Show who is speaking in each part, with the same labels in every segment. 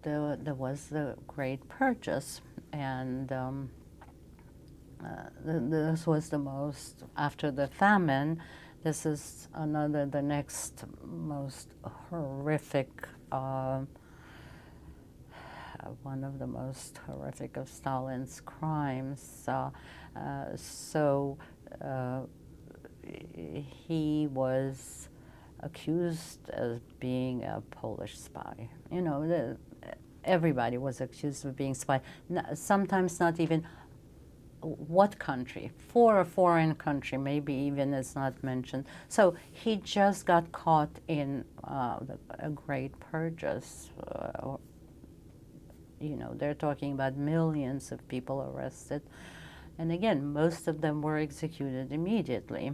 Speaker 1: there was the Great Purges, and this was the most, after the famine, this is the next most horrific, one of the most horrific of Stalin's crimes. So he was accused of being a Polish spy. You know, everybody was accused of being spy. Sometimes not even what country, for a foreign country, maybe even is not mentioned. So he just got caught in a Great Purges. You know, they're talking about millions of people arrested. And again, most of them were executed immediately.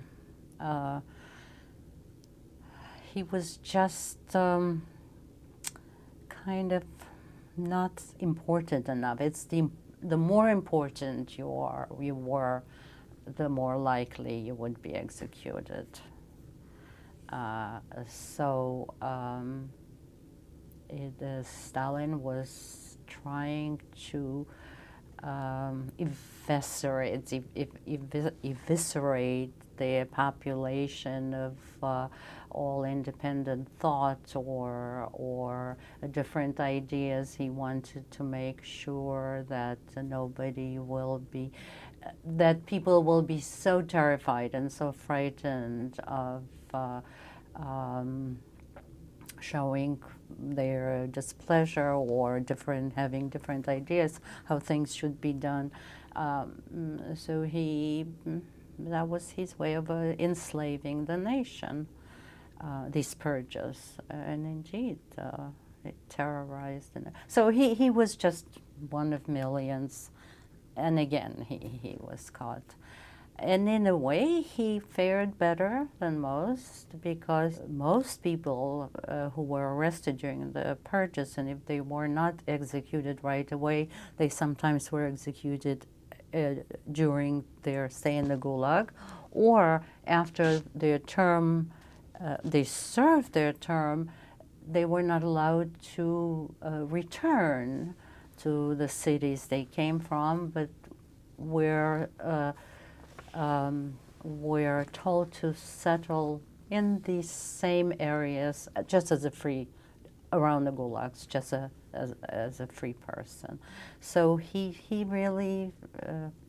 Speaker 1: He was just kind of not important enough. It's the more important you were, the more likely you would be executed. Stalin was trying to eviscerate the population of all independent thought or different ideas. He wanted to make sure that that people will be so terrified and so frightened of showing their displeasure or having different ideas how things should be done. So that was his way of enslaving the nation, these purges, and indeed it terrorized. So he was just one of millions, and again he was caught. And in a way, he fared better than most, because most people who were arrested during the purges, and if they were not executed right away, they sometimes were executed during their stay in the Gulag, or after their term, they served their term, they were not allowed to return to the cities they came from, but were told to settle in these same areas just as around the Gulags, just as a free person. So he really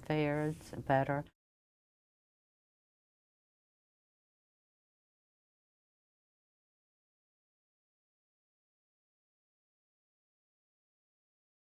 Speaker 1: fared better.